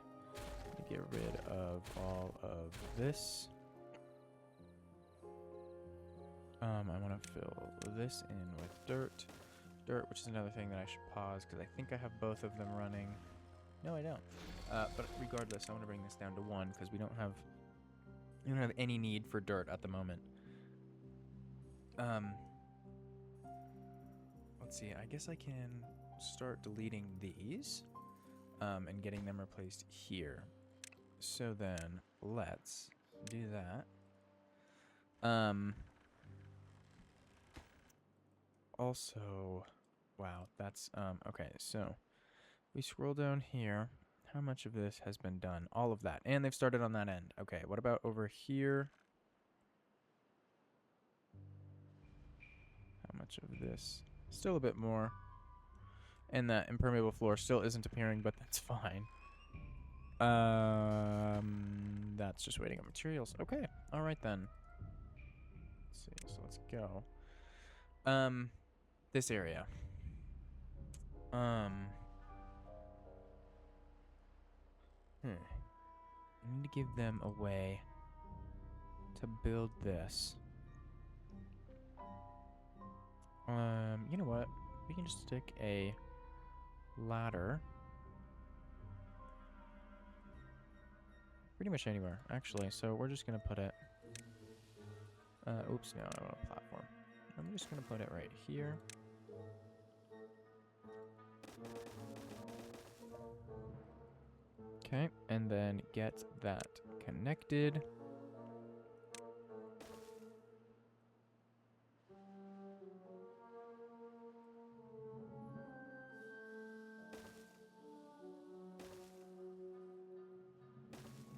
Speaker 1: Get rid of all of this. I want to fill this in with dirt. Dirt, which is another thing that I should pause, because I think I have both of them running. No, I don't. But regardless, I want to bring this down to 1, because we don't have any need for dirt at the moment. Let's see, I guess I can start deleting these and getting them replaced here. So then, let's do that. Also, wow, that's, okay, so we scroll down here. How much of this has been done? All of that. And they've started on that end. Okay, what about over here? How much of this? Still a bit more. And that impermeable floor still isn't appearing, but that's fine. That's just waiting on materials. Okay, alright then. Let's see, so let's go. This area. I need to give them a way to build this. You know what? We can just stick a ladder. Pretty much anywhere, actually. So we're just gonna put it. Oops, no, I want a platform. I'm just gonna put it right here. Okay, and then get that connected.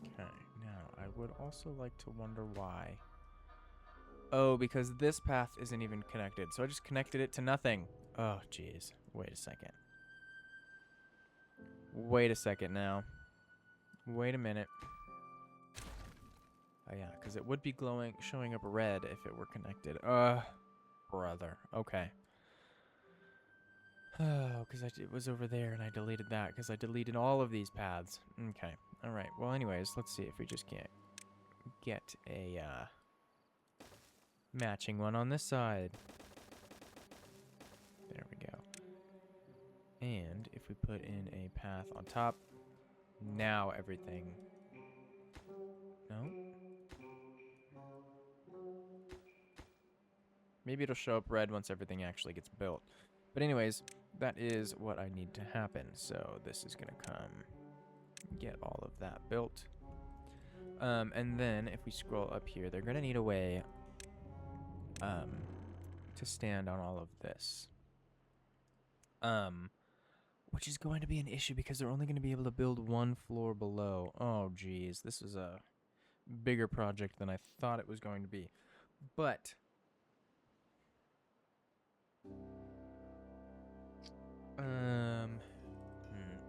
Speaker 1: Okay, now I would also like to wonder why. Oh, because this path isn't even connected, so I just connected it to nothing. Oh, jeez. Wait a second. Wait a second now. Wait a minute. Oh, yeah, because it would be glowing, showing up red if it were connected. Brother. Okay. Oh, because it was over there and I deleted that because I deleted all of these paths. Okay. All right. Well, anyways, let's see if we just can't get a matching one on this side. There we go. And if we put in a path on top, now everything... No? Maybe it'll show up red once everything actually gets built. But anyways, that is what I need to happen. So this is going to come, get all of that built. And then if we scroll up here, they're going to need a way to stand on all of this. Which is going to be an issue because they're only going to be able to build one floor below. Oh, geez. This is a bigger project than I thought it was going to be. But...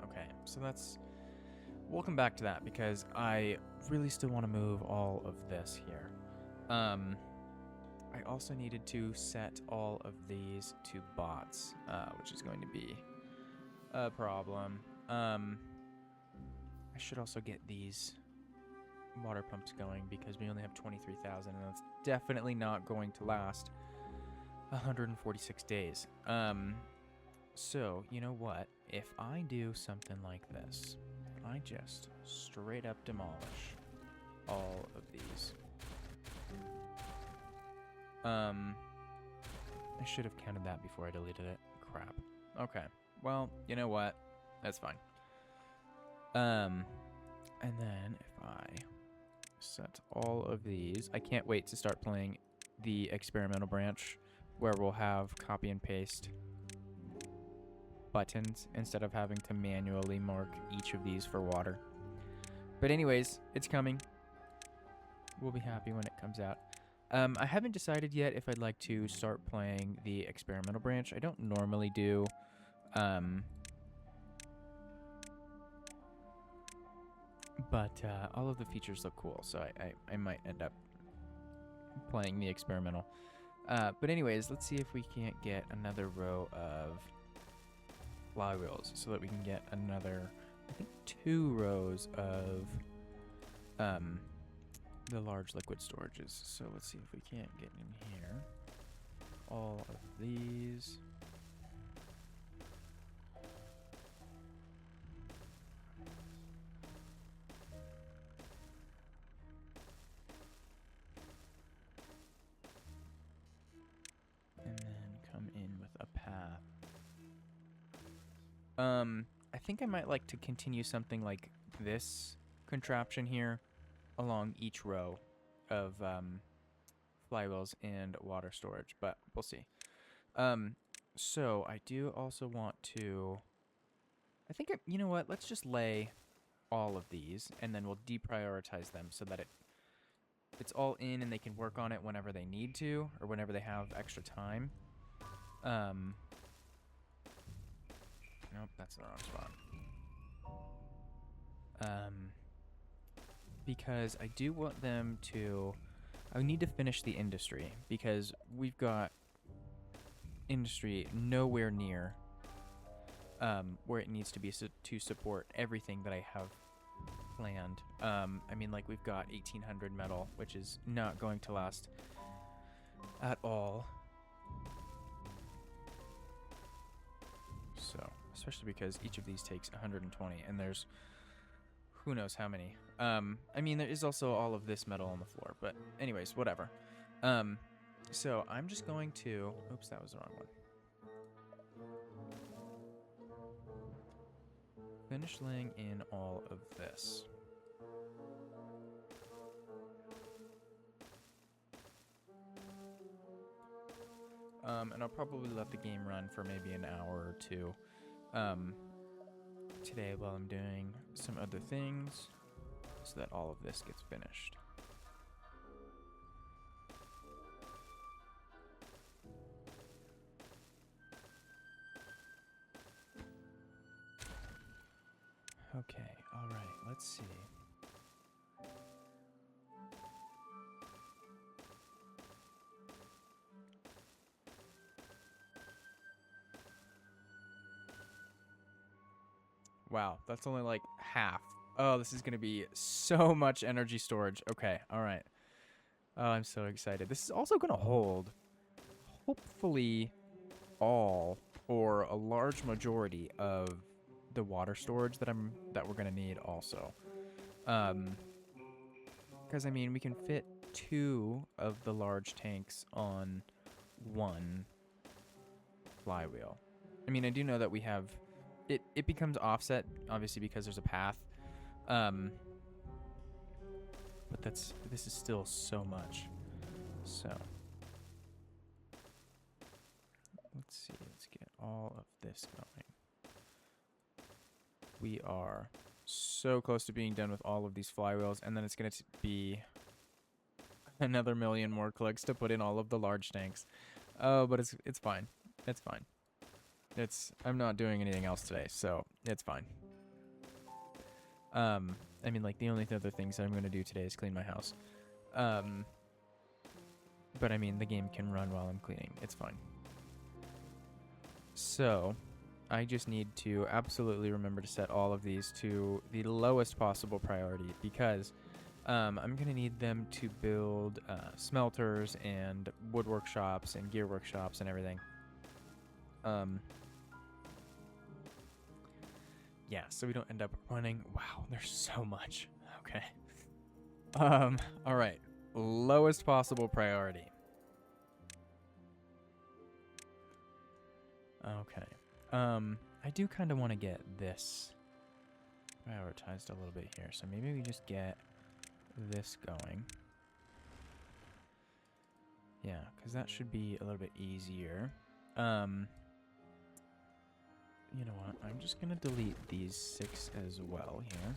Speaker 1: okay, so that's... We'll come back to that because I really still want to move all of this here. I also needed to set all of these to bots, which is going to be a problem. I should also get these water pumps going because we only have 23,000 and that's definitely not going to last 146 days. So, you know what? If I do something like this, I just straight up demolish all of these. I should have counted that before I deleted it. Crap. Okay. Well, you know what? That's fine. And then if I set all of these, I can't wait to start playing the experimental branch where we'll have copy and paste buttons instead of having to manually mark each of these for water. But anyways, it's coming. We'll be happy when it comes out. I haven't decided yet if I'd like to start playing the experimental branch. I don't normally do. But all of the features look cool, so I might end up playing the experimental. But anyways, let's see if we can't get another row of flywheels so that we can get another, I think, 2 rows of the large liquid storages. So let's see if we can't get in here all of these. And then come in with a path. I think I might like to continue something like this contraption here along each row of flywheels and water storage, but we'll see. So I do also want to, I think, you know what, let's just lay all of these and then we'll deprioritize them so that it's all in and they can work on it whenever they need to or whenever they have extra time. Nope, that's the wrong spot. Because I do want them to, I need to finish the industry because we've got industry nowhere near where it needs to be to support everything that I have planned. I mean, like, we've got 1800 metal, which is not going to last at all. So, especially because each of these takes 120, and there's who knows how many. I mean, there is also all of this metal on the floor, but anyways, whatever. So I'm just going to, oops, that was the wrong one. Finish laying in all of this. And I'll probably let the game run for maybe an hour or two today while I'm doing some other things so that all of this gets finished. Okay, all right, let's see. Wow, that's only like half. Oh, this is going to be so much energy storage. Okay, all right. Oh, I'm so excited. This is also going to hold, hopefully, all or a large majority of the water storage that we're going to need also. Because, I mean, we can fit 2 of the large tanks on 1 flywheel. I mean, I do know that we have... It becomes offset, obviously, because there's a path. But this is still so much. So let's see. Let's get all of this going. We are so close to being done with all of these flywheels, and then it's going to be another 1,000,000 more clicks to put in all of the large tanks. Oh, but it's fine. It's fine. I'm not doing anything else today, so it's fine. I mean, like, the only other things that I'm going to do today is clean my house. But I mean, the game can run while I'm cleaning. It's fine. So, I just need to absolutely remember to set all of these to the lowest possible priority because I'm going to need them to build smelters and wood workshops and gear workshops and everything. Yeah, so we don't end up running. Wow, there's so much. Okay. All right. Lowest possible priority. Okay. I do kind of want to get this prioritized a little bit here. So maybe we just get this going. Yeah, because that should be a little bit easier. you know what? I'm just going to delete these 6 as well here.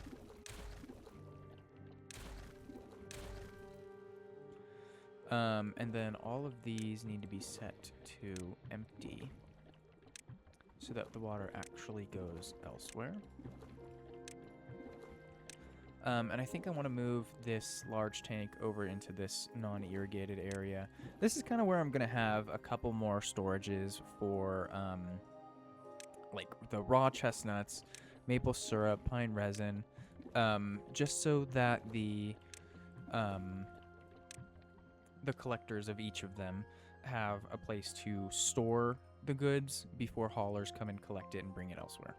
Speaker 1: And then all of these need to be set to empty so that the water actually goes elsewhere. And I think I want to move this large tank over into this non-irrigated area. This is kind of where I'm going to have a couple more storages for like the raw chestnuts, maple syrup, pine resin, just so that the collectors of each of them have a place to store the goods before haulers come and collect it and bring it elsewhere.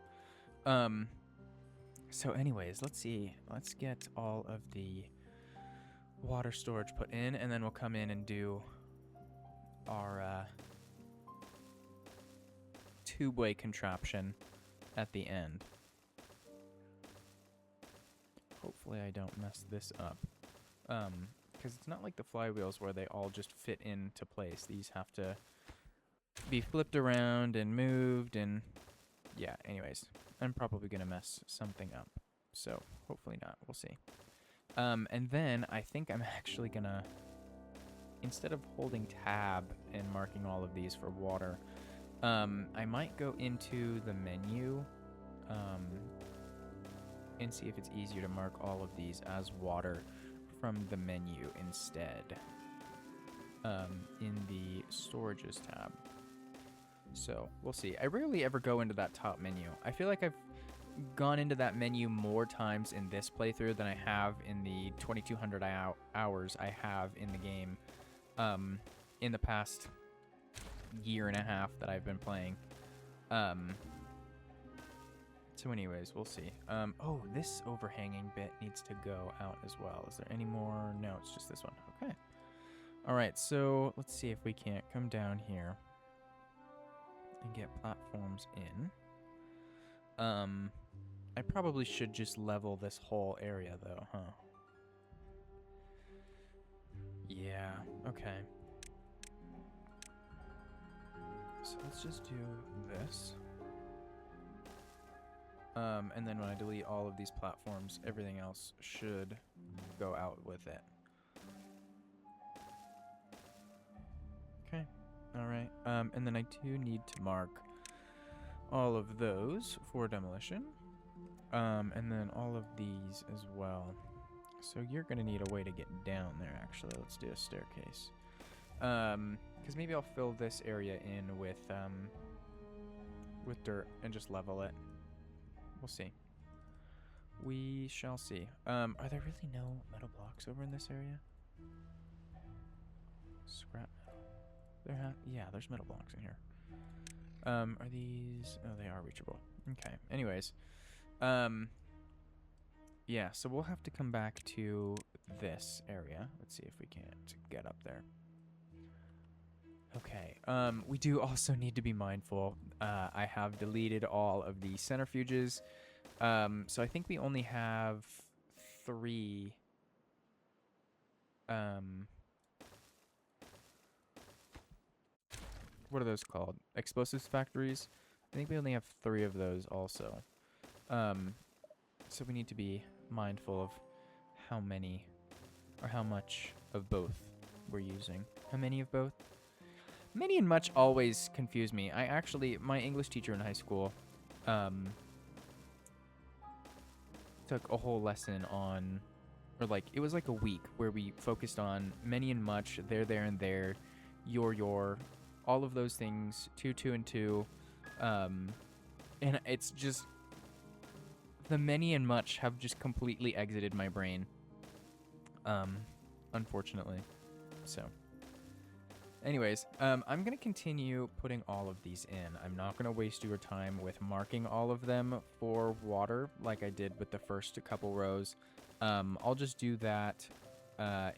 Speaker 1: So anyways, let's see. Let's get all of the water storage put in, and then we'll come in and do our tube-way contraption at the end. Hopefully I don't mess this up. Because it's not like the flywheels where they all just fit into place. These have to be flipped around and moved, and yeah, anyways. I'm probably going to mess something up. So, hopefully not. We'll see. And then, I think I'm actually going to, instead of holding tab and marking all of these for water, I might go into the menu and see if it's easier to mark all of these as water from the menu instead in the storages tab. So, we'll see. I rarely ever go into that top menu. I feel like I've gone into that menu more times in this playthrough than I have in the 2200 hours I have in the game in the past year and a half that I've been playing. So anyways, we'll see. Oh, this overhanging bit needs to go out as well. Is there any more? No, it's just this one. Okay. All right, so let's see if we can't come down here and get platforms in. I probably should just level this whole area though, huh? Yeah, okay. So let's just do this. And then when I delete all of these platforms, everything else should go out with it. Okay, alright. And then I do need to mark all of those for demolition. And then all of these as well. So you're going to need a way to get down there, actually. Let's do a staircase. Because maybe I'll fill this area in with dirt and just level it. We'll see. We shall see. Are there really no metal blocks over in this area? Scrap metal. Yeah, there's metal blocks in here. Are these... Oh, they are reachable. Okay. Anyways. Yeah, so we'll have to come back to this area. Let's see if we can't get up there. Okay. We do also need to be mindful. I have deleted all of the centrifuges. So I think we only have 3... what are those called? Explosives factories? I think we only have 3 of those also. So we need to be mindful of how many or how much of both we're using. How many of both? Many and much always confuse me. My English teacher in high school took a whole lesson on, or like, it was like a week where we focused on many and much, there, and there, your, all of those things, 2 and 2, and it's just, the many and much have just completely exited my brain, unfortunately. So, anyways, I'm going to continue putting all of these in. I'm not going to waste your time with marking all of them for water like I did with the first couple rows. I'll just do that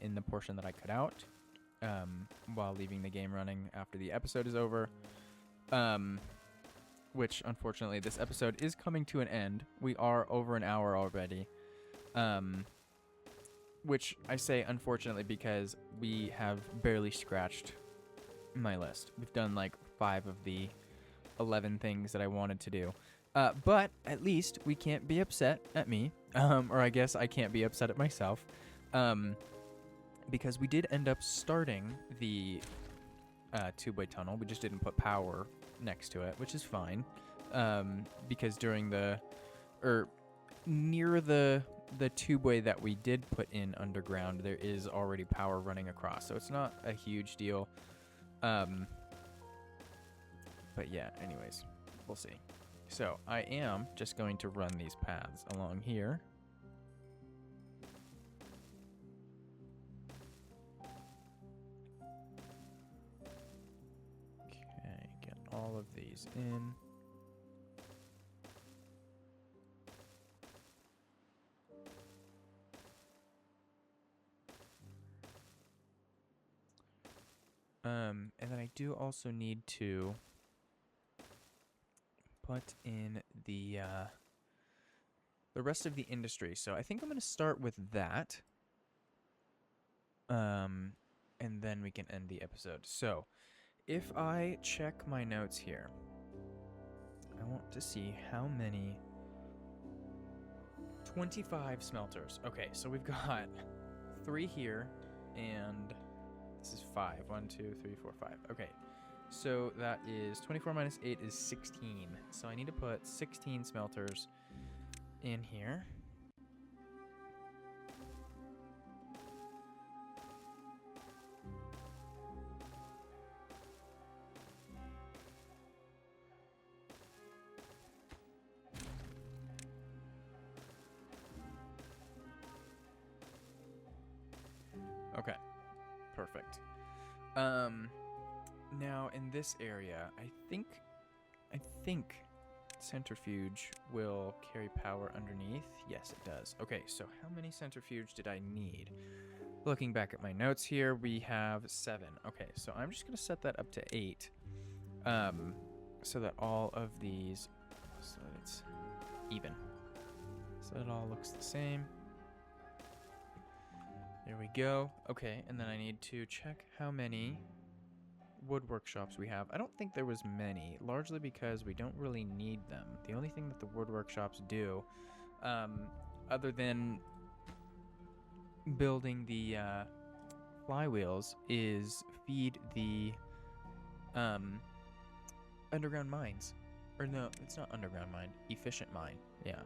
Speaker 1: in the portion that I cut out while leaving the game running after the episode is over. Which, unfortunately, this episode is coming to an end. We are over an hour already. Which I say unfortunately because we have barely scratched my list. We've done like 5 of the 11 things that I wanted to do. But at least we can't be upset at me, or I guess I can't be upset at myself, because we did end up starting the tube-way tunnel. We just didn't put power next to it, which is fine, because during near the tubeway that we did put in underground, there is already power running across, so it's not a huge deal. But yeah, anyways, we'll see. So I am just going to run these paths along here. Okay, get all of these in. And then I do also need to put in the rest of the industry. So I think I'm going to start with that. And then we can end the episode. So if I check my notes here, I want to see how many. 25 smelters. Okay, so we've got 3 here, and this is 5. 1, 2, 3, 4, 5. Okay, so that is 24 minus 8 is 16. So I need to put 16 smelters in here. Okay, perfect. Now in this area, I think centrifuge will carry power underneath. Yes, it does. Okay, so how many centrifuge did I need? Looking back at my notes here, we have 7. Okay, so I'm just gonna set that up to 8, so that all of these, so that it's even, so it all looks the same. There we go. Okay, and then I need to check how many wood workshops we have. I don't think there was many, largely because we don't really need them. The only thing that the wood workshops do, other than building the flywheels, is feed the underground mines. Or no, it's not underground mine, efficient mine. Yeah.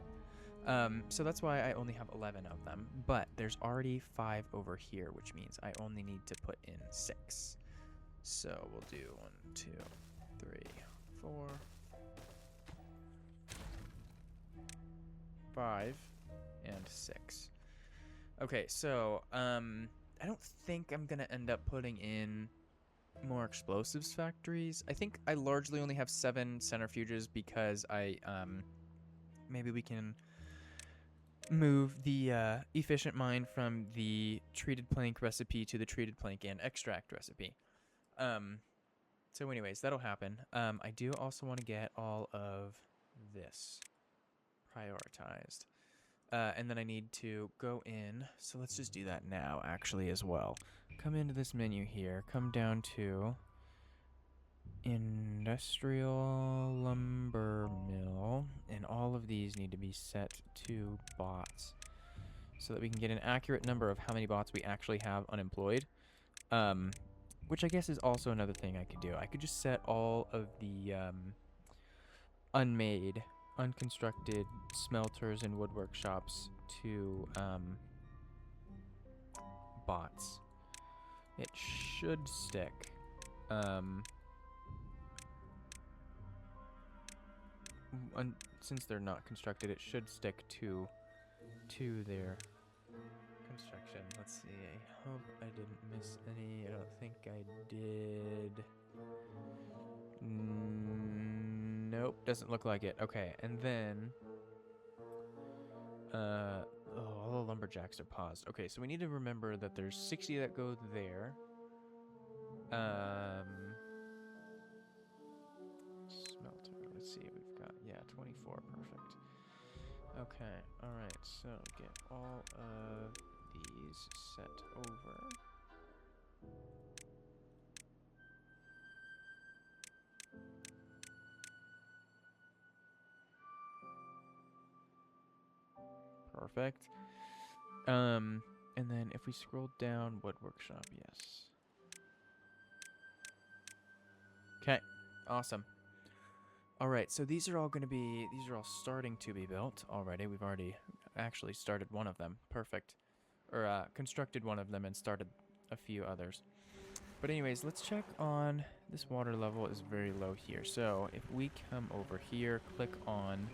Speaker 1: So that's why I only have 11 of them, but there's already 5 over here, which means I only need to put in 6. So we'll do 1, 2, 3, 4, 5, and 6. Okay, so I don't think I'm gonna end up putting in more explosives factories. I think I largely only have 7 centrifuges because I maybe we can move the efficient mine from the treated plank recipe to the treated plank and extract recipe. So anyways, that'll happen. I do also want to get all of this prioritized. And then I need to go in. So let's just do that now, actually, as well. Come into this menu here. Come down to Industrial Lumber Mill. And all of these need to be set to bots, so that we can get an accurate number of how many bots we actually have unemployed. Which I guess is also another thing I could do. I could just set all of the unmade, unconstructed smelters and wood workshops to bots. It should stick. Since they're not constructed, it should stick to their construction. Let's see. I hope I didn't miss any. I don't think I did. Nope, doesn't look like it. Okay, and then all the lumberjacks are paused. Okay, so we need to remember that there's 60 that go there. Smelter. Let's see. We've got 24. Perfect. Okay. All right. So get all of these set over. Perfect. And then if we scroll down, wood workshop, yes. Okay, awesome. All right, so these are all starting to be built already. We've already actually started one of them. Perfect. Or constructed one of them and started a few others. But anyways, let's check on this water level is very low here. So if we come over here, click on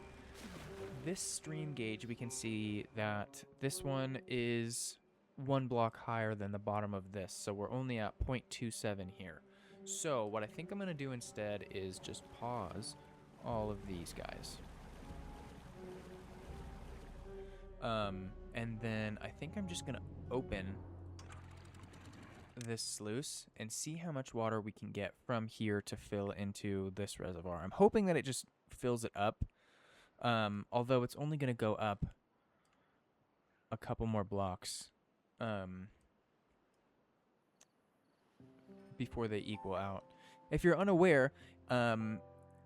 Speaker 1: this stream gauge, we can see that this one is 1 block higher than the bottom of this. So we're only at 0.27 here. So what I think I'm going to do instead is just pause all of these guys. And then I think I'm just going to open this sluice and see how much water we can get from here to fill into this reservoir. I'm hoping that it just fills it up. Although it's only going to go up a couple more blocks before they equal out. If you're unaware,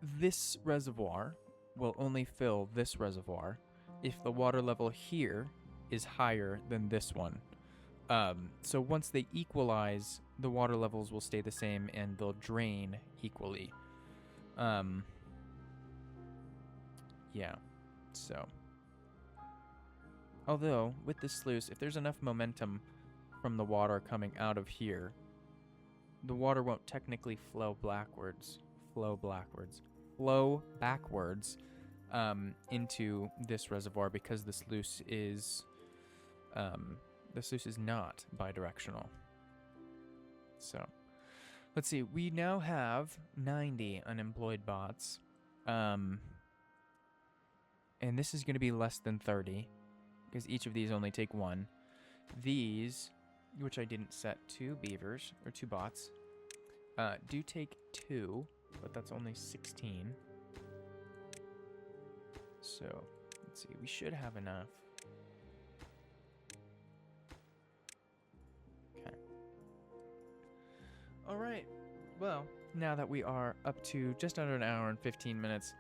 Speaker 1: this reservoir will only fill this reservoir if the water level here is higher than this one. So once they equalize, the water levels will stay the same and they'll drain equally. Yeah, so. Although, with this sluice, if there's enough momentum from the water coming out of here, the water won't technically flow backwards into this reservoir because the sluice is not bidirectional. So, let's see. We now have 90 unemployed bots. And this is going to be less than 30 because each of these only take 1. These, which I didn't set 2 beavers or 2 bots, do take 2, but that's only 16. So, let's see. We should have enough. Okay. All right. Well, now that we are up to just under an hour and 15 minutes,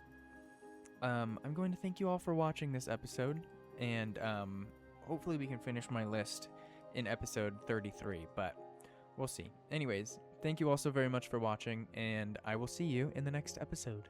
Speaker 1: I'm going to thank you all for watching this episode, and hopefully we can finish my list in episode 33, but we'll see. Anyways, thank you all so very much for watching, and I will see you in the next episode.